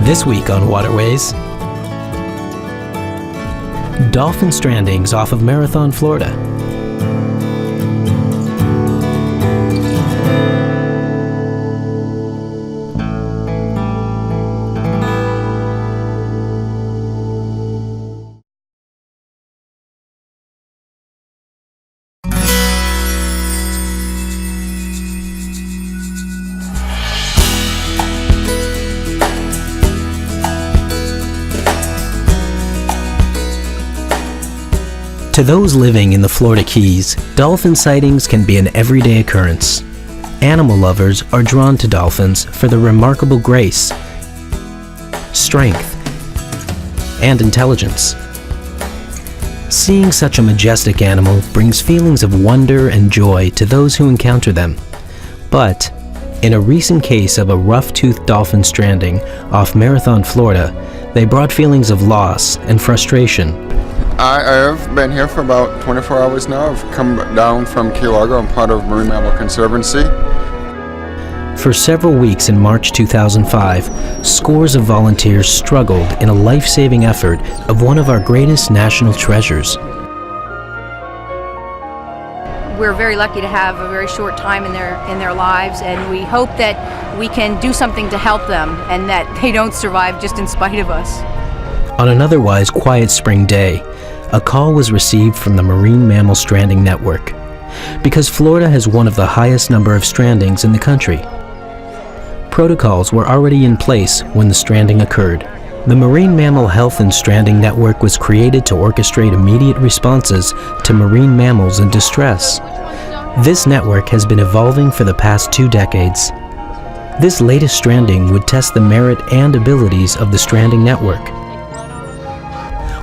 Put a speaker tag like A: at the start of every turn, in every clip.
A: This week on Waterways, Dolphin Stranding's off of Marathon, Florida. To those living in the Florida Keys, dolphin sightings can be an everyday occurrence. Animal lovers are drawn to dolphins for their remarkable grace, strength, and intelligence. Seeing such a majestic animal brings feelings of wonder and joy to those who encounter them. But, in a recent case of a rough-toothed dolphin stranding off Marathon, Florida, they brought feelings of loss and frustration.
B: I have been here for about 24 hours now. I've come down from Key Largo. I'm part of Marine Mammal Conservancy.
A: For several weeks in March 2005, scores of volunteers struggled in a life-saving effort of one of our greatest national treasures.
C: We're very lucky to have a very short time in their lives, and we hope that we can do something to help them and that they don't survive just in spite of us.
A: On an otherwise quiet spring day, a call was received from the Marine Mammal Stranding Network, because Florida has one of the highest number of strandings in the country. Protocols were already in place when the stranding occurred. The Marine Mammal Health and Stranding Network was created to orchestrate immediate responses to marine mammals in distress. This network has been evolving for the past 2 decades. This latest stranding would test the merit and abilities of the stranding network,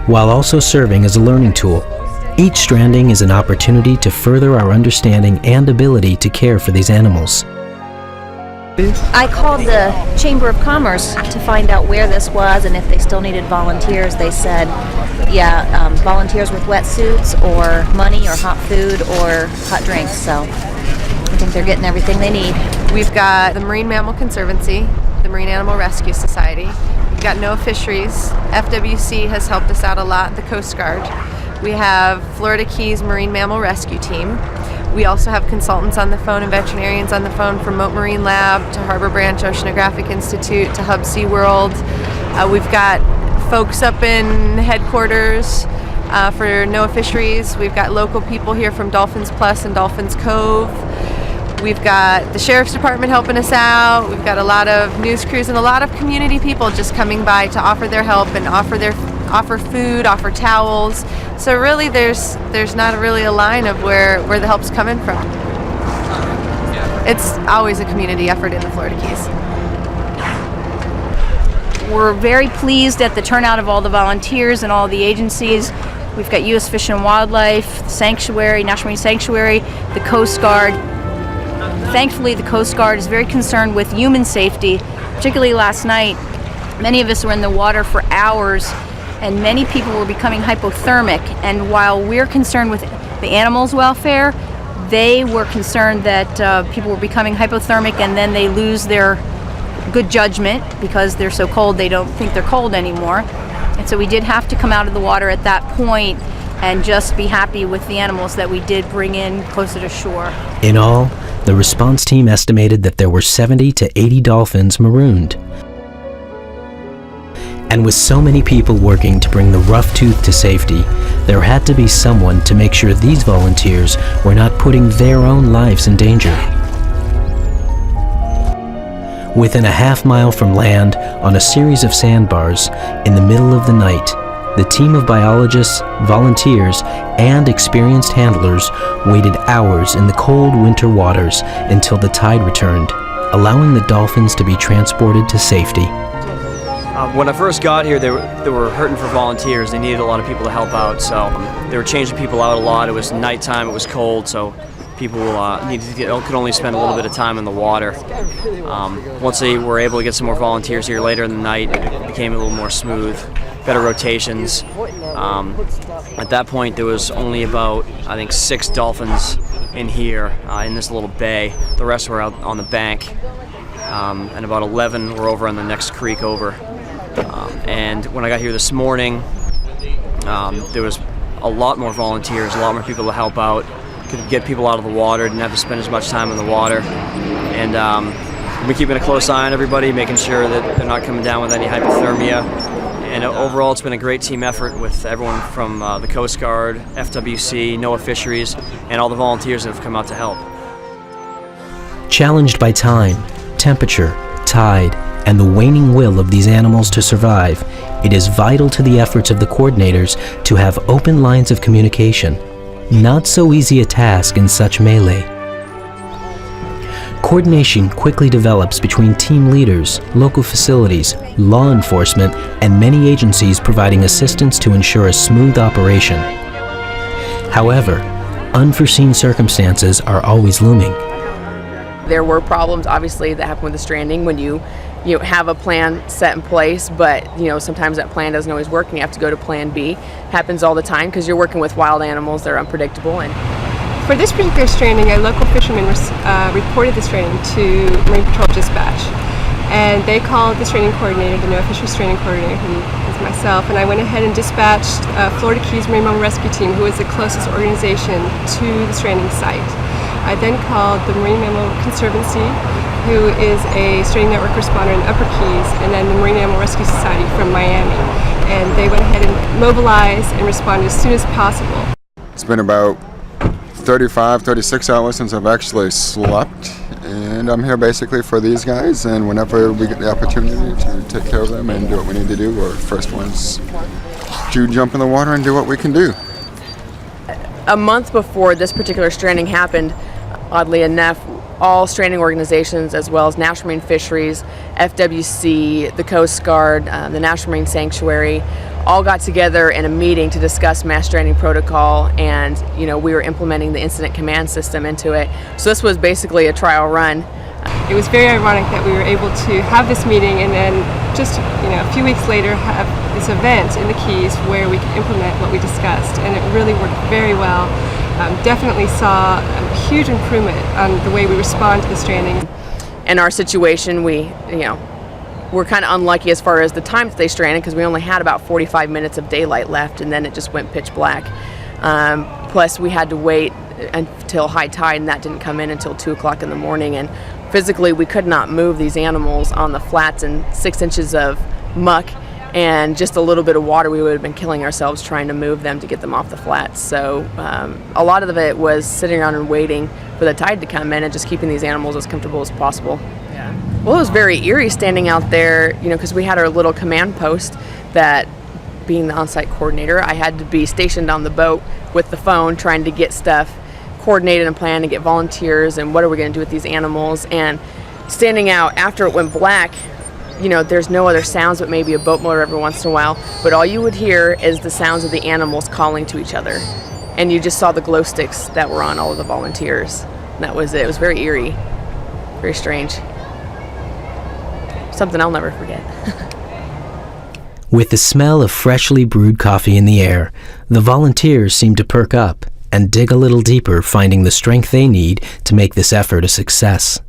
A: while also serving as a learning tool. Each stranding is an opportunity to further our understanding and ability to care for these animals.
C: I called the Chamber of Commerce to find out where this was and if they still needed volunteers. They said, volunteers with wetsuits or money or hot food or hot drinks. So I think they're getting everything they need.
D: We've got the Marine Mammal Conservancy, the Marine Animal Rescue Society. We've got NOAA Fisheries. FWC has helped us out a lot, the Coast Guard. We have Florida Keys Marine Mammal Rescue Team. We also have consultants on the phone and veterinarians on the phone from Mote Marine Lab to Harbor Branch Oceanographic Institute to Hub SeaWorld. We've got folks up in headquarters for NOAA Fisheries. We've got local people here from Dolphins Plus and Dolphins Cove. We've got the Sheriff's Department helping us out. We've got a lot of news crews and a lot of community people just coming by to offer their help and offer food, offer towels. So really there's not really a line of where the help's coming from. It's always a community effort in the Florida Keys.
C: We're very pleased at the turnout of all the volunteers and all the agencies. We've got U.S. Fish and Wildlife, the Sanctuary, National Marine Sanctuary, the Coast Guard. Thankfully, the Coast Guard is very concerned with human safety, particularly last night. Many of us were in the water for hours, and many people were becoming hypothermic. And while we're concerned with the animals' welfare, they were concerned that people were becoming hypothermic and then they lose their good judgment because they're so cold they don't think they're cold anymore. And so we did have to come out of the water at that point and just be happy with the animals that we did bring in closer to shore.
A: In all, the response team estimated that there were 70 to 80 dolphins marooned. And with so many people working to bring the rough tooth to safety, there had to be someone to make sure these volunteers were not putting their own lives in danger. Within a half-mile from land, on a series of sandbars, in the middle of the night, the team of biologists, volunteers, and experienced handlers waited hours in the cold winter waters until the tide returned, allowing the dolphins to be transported to safety.
E: When I first got here, they were hurting for volunteers. They needed a lot of people to help out, so they were changing people out a lot. It was nighttime, it was cold, so people could only spend a little bit of time in the water. Once they were able to get some more volunteers here later in the night, it became a little more smooth, better rotations. At that point, there was only about, I think, 6 dolphins in here, in this little bay. The rest were out on the bank, and about 11 were over on the next creek over. And when I got here this morning, there was a lot more volunteers, a lot more people to help out, could get people out of the water, didn't have to spend as much time in the water. And we've been keeping a close eye on everybody, making sure that they're not coming down with any hypothermia. And overall, it's been a great team effort with everyone from the Coast Guard, FWC, NOAA Fisheries, and all the volunteers that have come out to help.
A: Challenged by time, temperature, tide, and the waning will of these animals to survive, it is vital to the efforts of the coordinators to have open lines of communication. Not so easy a task in such melee. Coordination quickly develops between team leaders, local facilities, law enforcement, and many agencies providing assistance to ensure a smooth operation. However, unforeseen circumstances are always looming.
F: There were problems, obviously, that happen with the stranding when you have a plan set in place, but sometimes that plan doesn't always work and you have to go to plan B. Happens all the time because you're working with wild animals that are unpredictable. And
G: for this particular stranding, a local fisherman reported the stranding to Marine Patrol Dispatch, and they called the stranding coordinator, the NOAA Fisheries stranding coordinator, who is myself, and I went ahead and dispatched Florida Keys Marine Mammal Rescue Team, who is the closest organization to the stranding site. I then called the Marine Mammal Conservancy, who is a stranding network responder in Upper Keys, and then the Marine Animal Rescue Society from Miami, and they went ahead and mobilized and responded as soon as possible.
B: It's been about 36 hours since I've actually slept, and I'm here basically for these guys, and whenever we get the opportunity to take care of them and do what we need to do, we're the first ones to jump in the water and do what we can do.
F: a month before this particular stranding happened, oddly enough, all stranding organizations, as well as National Marine Fisheries, FWC, the Coast Guard, the National Marine Sanctuary, all got together in a meeting to discuss mass stranding protocol, and we were implementing the incident command system into it. So this was basically a trial run.
G: It was very ironic that we were able to have this meeting and then just a few weeks later have this event in the Keys where we could implement what we discussed, and it really worked very well. Definitely saw a huge improvement on the way we respond to the stranding.
F: In our situation, we're kind of unlucky as far as the time that they stranded, because we only had about 45 minutes of daylight left, and then it just went pitch black. Plus we had to wait until high tide, and that didn't come in until 2 o'clock in the morning, and physically we could not move these animals on the flats in 6 inches of muck and just a little bit of water. We would have been killing ourselves trying to move them to get them off the flats. So a lot of it was sitting around and waiting for the tide to come in and just keeping these animals as comfortable as possible. Yeah. Well, it was very eerie standing out there, because we had our little command post that, being the on-site coordinator, I had to be stationed on the boat with the phone trying to get stuff coordinated and planned to get volunteers and what are we going to do with these animals. And standing out after it went black, there's no other sounds but maybe a boat motor every once in a while, but all you would hear is the sounds of the animals calling to each other, and you just saw the glow sticks that were on all of the volunteers. And that was it. It was very eerie, very strange, something I'll never forget.
A: With the smell of freshly brewed coffee in the air, the volunteers seem to perk up and dig a little deeper, finding the strength they need to make this effort a success.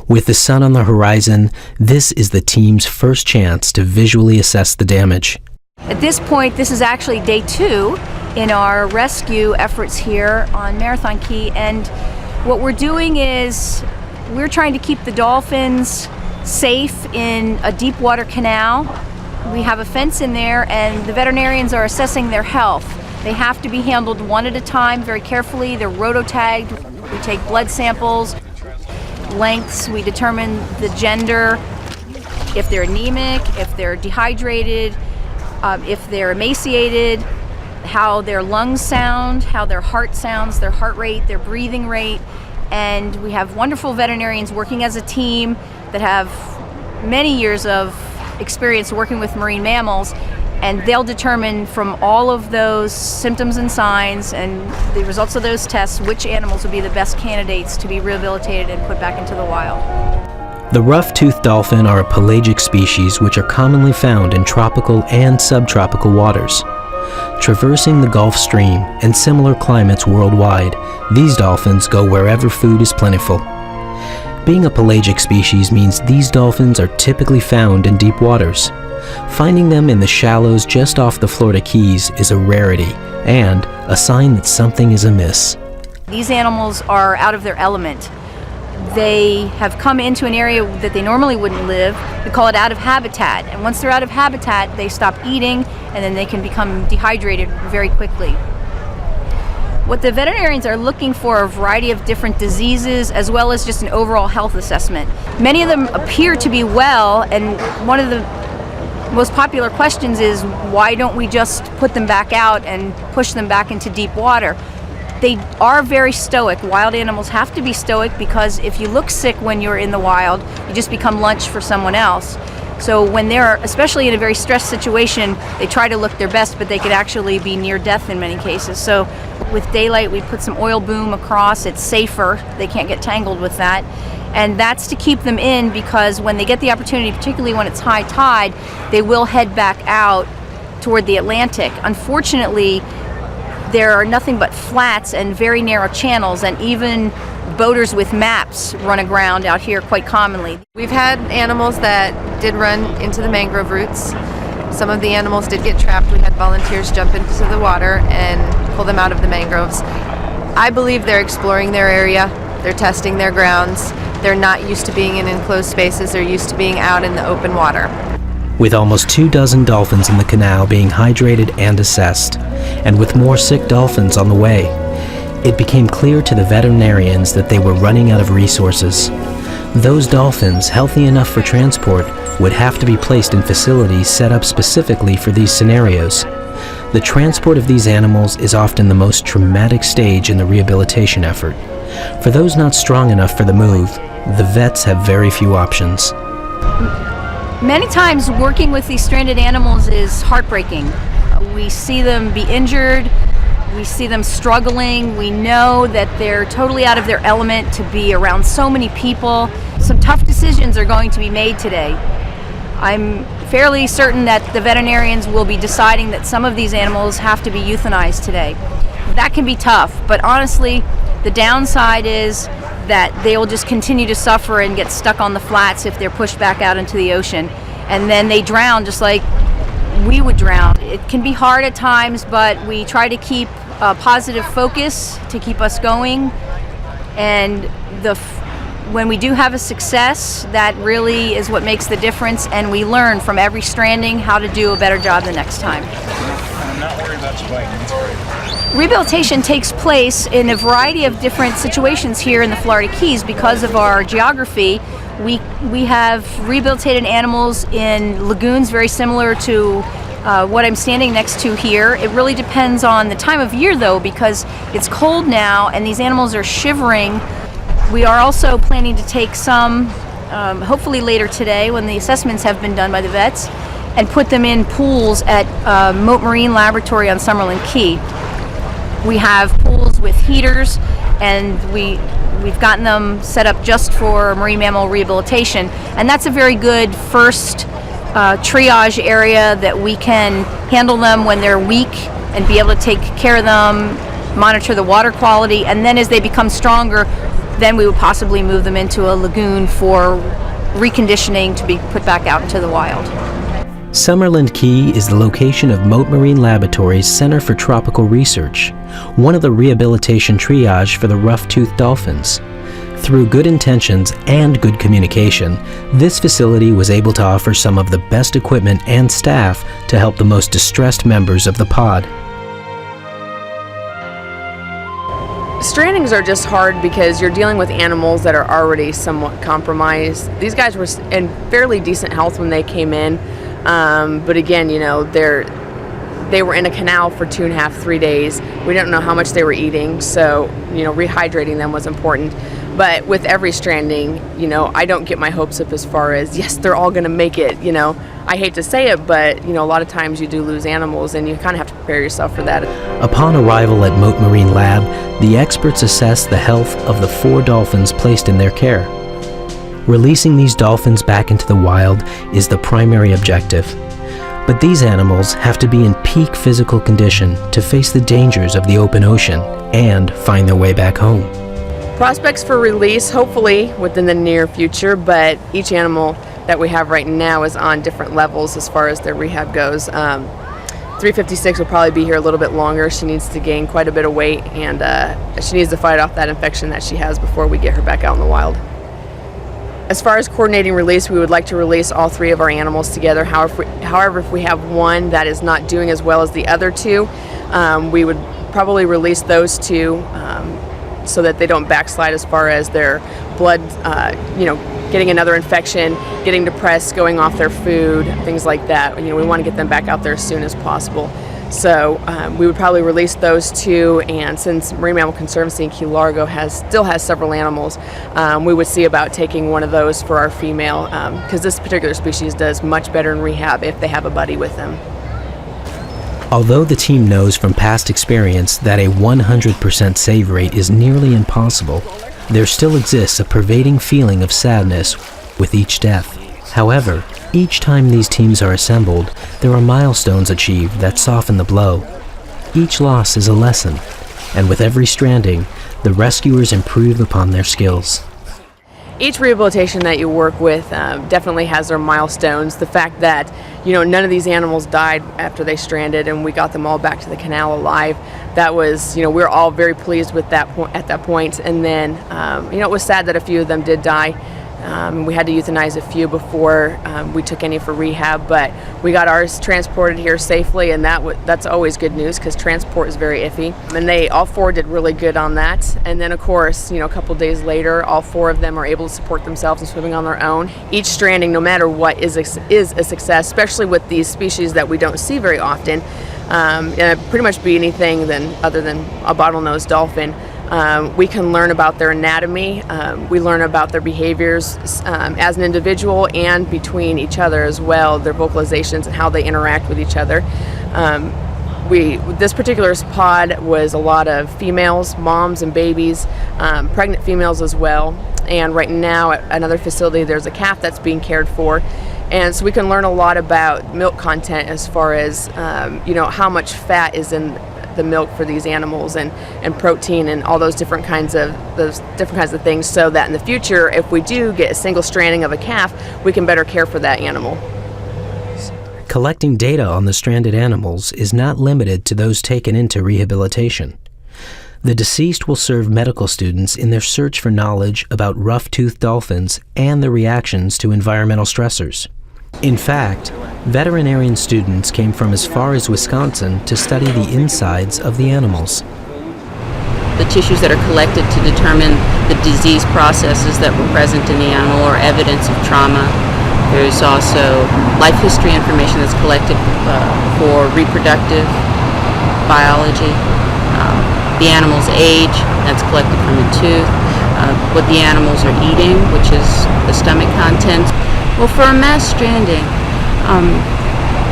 A: With the sun on the horizon, this is the team's first chance to visually assess the damage.
C: At this point, this is actually day 2 in our rescue efforts here on Marathon Key, and what we're doing is we're trying to keep the dolphins safe in a deep water canal. We have a fence in there, and the veterinarians are assessing their health. They have to be handled one at a time very carefully. They're rototagged. We take blood samples, lengths, we determine the gender, if they're anemic, if they're dehydrated, if they're emaciated, how their lungs sound, how their heart sounds, their heart rate, their breathing rate. And we have wonderful veterinarians working as a team that have many years of experience working with marine mammals, and they'll determine from all of those symptoms and signs and the results of those tests which animals will be the best candidates to be rehabilitated and put back into the wild.
A: The rough-toothed dolphin are a pelagic species which are commonly found in tropical and subtropical waters. Traversing the Gulf Stream and similar climates worldwide, these dolphins go wherever food is plentiful. Being a pelagic species means these dolphins are typically found in deep waters. Finding them in the shallows just off the Florida Keys is a rarity and a sign that something is amiss.
C: These animals are out of their element. They have come into an area that they normally wouldn't live. We call it out of habitat. And once they're out of habitat, they stop eating and then they can become dehydrated very quickly. What the veterinarians are looking for are a variety of different diseases as well as just an overall health assessment. Many of them appear to be well, and one of the most popular questions is, why don't we just put them back out and push them back into deep water? They are very stoic. Wild animals have to be stoic because if you look sick when you're in the wild, you just become lunch for someone else. So when they're, especially in a very stressed situation, they try to look their best, but they could actually be near death in many cases. So with daylight, we put some oil boom across. It's safer. They can't get tangled with that. And that's to keep them in, because when they get the opportunity, particularly when it's high tide, they will head back out toward the Atlantic. Unfortunately, there are nothing but flats and very narrow channels, and even boaters with maps run aground out here quite commonly.
D: We've had animals that did run into the mangrove roots. Some of the animals did get trapped. We had volunteers jump into the water and pull them out of the mangroves. I believe they're exploring their area. They're testing their grounds. They're not used to being in enclosed spaces. They're used to being out in the open water.
A: With almost 24 dolphins in the canal being hydrated and assessed, and with more sick dolphins on the way, it became clear to the veterinarians that they were running out of resources. Those dolphins, healthy enough for transport, would have to be placed in facilities set up specifically for these scenarios. The transport of these animals is often the most traumatic stage in the rehabilitation effort. For those not strong enough for the move, the vets have very few options.
C: Many times working with these stranded animals is heartbreaking. We see them be injured, we see them struggling, we know that they're totally out of their element to be around so many people. Some tough decisions are going to be made today. I'm fairly certain that the veterinarians will be deciding that some of these animals have to be euthanized today. That can be tough, but honestly, the downside is that they will just continue to suffer and get stuck on the flats if they're pushed back out into the ocean. And then they drown just like we would drown. It can be hard at times, but we try to keep a positive focus to keep us going. And when we do have a success, that really is what makes the difference, and we learn from every stranding how to do a better job the next time.
H: I'm not worried about you biting. It's great.
C: Rehabilitation takes place in a variety of different situations here in the Florida Keys. Because of our geography, we have rehabilitated animals in lagoons very similar to what I'm standing next to here. It really depends on the time of year, though, because it's cold now and these animals are shivering. We are also planning to take some, hopefully later today when the assessments have been done by the vets, and put them in pools at Mote Marine Laboratory on Summerlin Key. We have pools with heaters, and we've gotten them set up just for marine mammal rehabilitation, and that's a very good first triage area that we can handle them when they're weak and be able to take care of them, monitor the water quality, and then as they become stronger, then we would possibly move them into a lagoon for reconditioning to be put back out into the wild.
A: Summerlin Key is the location of Mote Marine Laboratory's Center for Tropical Research, one of the rehabilitation triage for the rough-toothed dolphins. Through good intentions and good communication, this facility was able to offer some of the best equipment and staff to help the most distressed members of the pod.
F: Strandings are just hard because you're dealing with animals that are already somewhat compromised. These guys were in fairly decent health when they came in, but again, you know, they were in a canal for 2.5, 3 days. We don't know how much they were eating, so, you know, rehydrating them was important. But with every stranding, you know, I don't get my hopes up as far as, yes, they're all going to make it, you know. I hate to say it, but, you know, a lot of times you do lose animals, and you kind of have to prepare yourself for that.
A: Upon arrival at Mote Marine Lab, the experts assessed the health of the 4 dolphins placed in their care. Releasing these dolphins back into the wild is the primary objective. But these animals have to be in peak physical condition to face the dangers of the open ocean and find their way back home.
F: Prospects for release, hopefully within the near future, but each animal that we have right now is on different levels as far as their rehab goes. 356 will probably be here a little bit longer. She needs to gain quite a bit of weight, and she needs to fight off that infection that she has before we get her back out in the wild. As far as coordinating release, we would like to release all 3 of our animals together. However, if we have one that is not doing as well as the other 2, we would probably release those 2 so that they don't backslide as far as their blood, getting another infection, getting depressed, going off their food, things like that. We want to get them back out there as soon as possible. So we would probably release those 2, and since Marine Mammal Conservancy in Key Largo still has several animals, we would see about taking one of those for our female, because this particular species does much better in rehab if they have a buddy with them.
A: Although the team knows from past experience that a 100% save rate is nearly impossible, there still exists a pervading feeling of sadness with each death. However, each time these teams are assembled, there are milestones achieved that soften the blow. Each loss is a lesson, and with every stranding, the rescuers improve upon their skills.
F: Each rehabilitation that you work with definitely has their milestones. The fact that none of these animals died after they stranded, and we got them all back to the canal alive. That was, we were all very pleased with that at that point. And then, it was sad that a few of them did die. We had to euthanize a few before we took any for rehab, but we got ours transported here safely, and that's always good news because transport is very iffy. And all 4 did really good on that. And then, of course, a couple days later, all 4 of them are able to support themselves and swimming on their own. Each stranding, no matter what, is a success, especially with these species that we don't see very often. Pretty much be anything other than a bottlenose dolphin. We can learn about their anatomy. We learn about their behaviors as an individual and between each other as well, their vocalizations and how they interact with each other. This particular pod was a lot of females, moms and babies, pregnant females as well. And right now at another facility there's a calf that's being cared for. And so we can learn a lot about milk content as far as how much fat is in the milk for these animals, and protein and all those different kinds of things, so that in the future, if we do get a single stranding of a calf, we can better care for that animal.
A: Collecting data on the stranded animals is not limited to those taken into rehabilitation. The deceased will serve medical students in their search for knowledge about rough-toothed dolphins and their reactions to environmental stressors. In fact, veterinarian students came from as far as Wisconsin to study the insides of the animals.
I: The tissues that are collected to determine the disease processes that were present in the animal or evidence of trauma. There's also life history information that's collected for reproductive biology. The animal's age, that's collected from the tooth. What the animals are eating, which is the stomach contents. Well, for a mass stranding,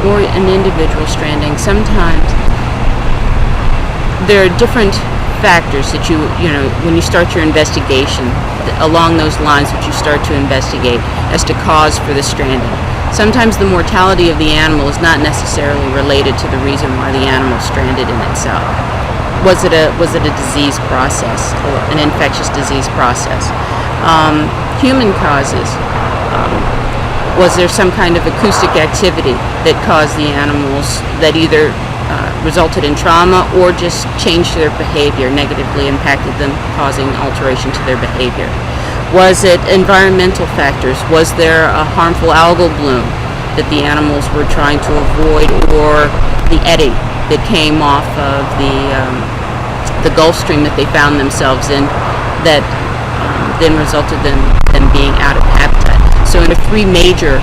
I: or an individual stranding, sometimes there are different factors that when you start your investigation, along those lines that you start to investigate as to cause for the stranding. Sometimes the mortality of the animal is not necessarily related to the reason why the animal stranded in itself. Was it a disease process, or an infectious disease process? Human causes. Was there some kind of acoustic activity that caused the animals that either resulted in trauma or just changed their behavior, negatively impacted them, causing alteration to their behavior? Was it environmental factors? Was there a harmful algal bloom that the animals were trying to avoid, or the eddy that came off of the Gulf Stream that they found themselves in that then resulted in them being out of habitat? So there are 3 major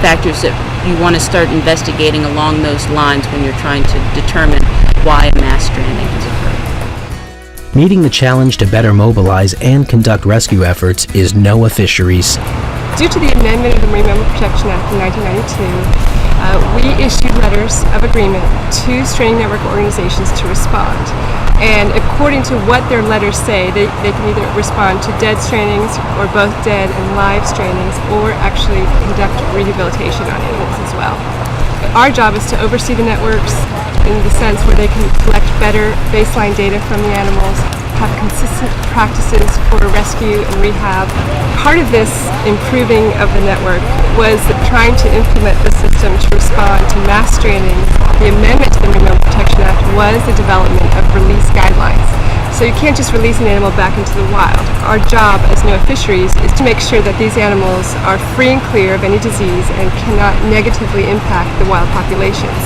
I: factors that you want to start investigating along those lines when you're trying to determine why a mass stranding has occurred.
A: Meeting the challenge to better mobilize and conduct rescue efforts is NOAA Fisheries.
G: Due to the amendment of the Marine Mammal Protection Act in 1992, we issued letters of agreement to stranding network organizations to respond. And according to what their letters say, they can either respond to dead strandings or both dead and live strandings, or actually conduct rehabilitation on animals as well. Our job is to oversee the networks in the sense where they can collect better baseline data from the animals, have consistent practices for rescue and rehab. Part of this improving of the network was trying to implement the system to respond to mass stranding. The amendment to the Marine Mammal Protection Act was the development of release guidelines. So you can't just release an animal back into the wild. Our job as NOAA Fisheries is to make sure that these animals are free and clear of any disease and cannot negatively impact the wild populations,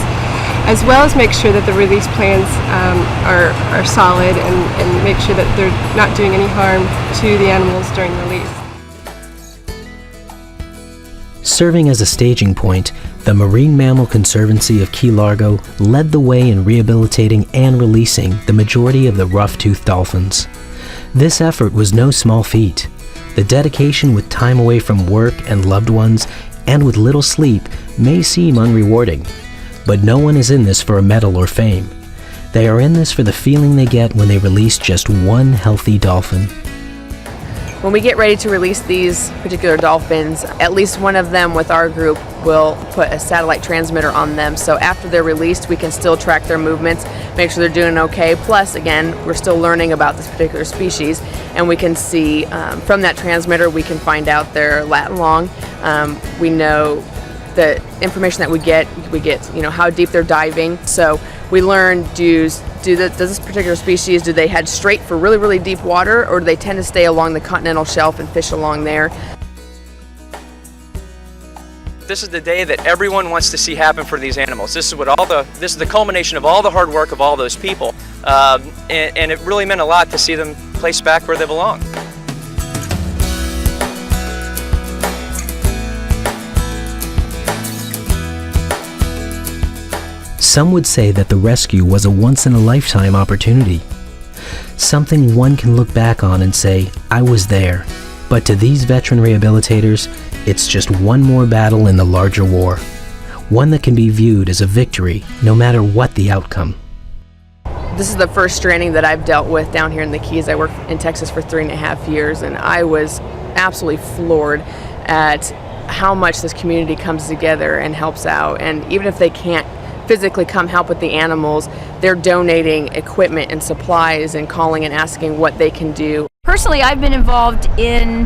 G: as well as make sure that the release plans are solid and make sure that they're not doing any harm to the animals during release.
A: Serving as a staging point, the Marine Mammal Conservancy of Key Largo led the way in rehabilitating and releasing the majority of the rough-toothed dolphins. This effort was no small feat. The dedication with time away from work and loved ones, and with little sleep, may seem unrewarding. But no one is in this for a medal or fame. They are in this for the feeling they get when they release just one healthy dolphin.
F: When we get ready to release these particular dolphins, at least one of them with our group will put a satellite transmitter on them. So after they're released, we can still track their movements, make sure they're doing okay. Plus, again, we're still learning about this particular species, and we can see from that transmitter, we can find out their lat and long. We know the information that we get, how deep they're diving. So we learn, does this particular species, do they head straight for really, really deep water, or do they tend to stay along the continental shelf and fish along there?
J: This is the day that everyone wants to see happen for these animals. This is the culmination of all the hard work of all those people, and it really meant a lot to see them placed back where they belong.
A: Some would say that the rescue was a once-in-a-lifetime opportunity. Something one can look back on and say, I was there. But to these veteran rehabilitators, it's just one more battle in the larger war. One that can be viewed as a victory, no matter what the outcome.
F: This is the first stranding that I've dealt with down here in the Keys. I worked in Texas for 3.5 years, and I was absolutely floored at how much this community comes together and helps out. And even if they can't physically come help with the animals, they're donating equipment and supplies and calling and asking what they can do.
C: Personally, I've been involved in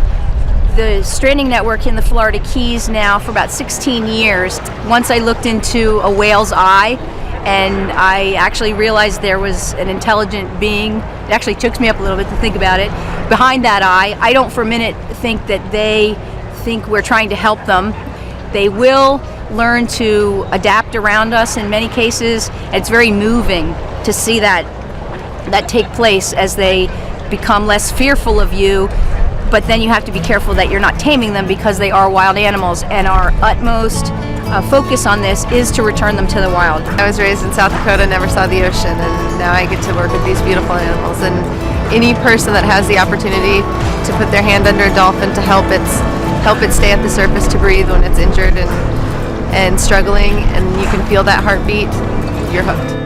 C: the stranding network in the Florida Keys now for about 16 years. Once I looked into a whale's eye, and I actually realized there was an intelligent being. It actually took me up a little bit to think about it. Behind that eye, I don't for a minute think that they think we're trying to help them. They will learn to adapt around us in many cases. It's very moving to see that take place as they become less fearful of you, but then you have to be careful that you're not taming them because they are wild animals, and our utmost focus on this is to return them to the wild.
D: I was raised in South Dakota, never saw the ocean, and now I get to work with these beautiful animals. And any person that has the opportunity to put their hand under a dolphin to help it stay at the surface to breathe when it's injured and struggling, and you can feel that heartbeat, you're hooked.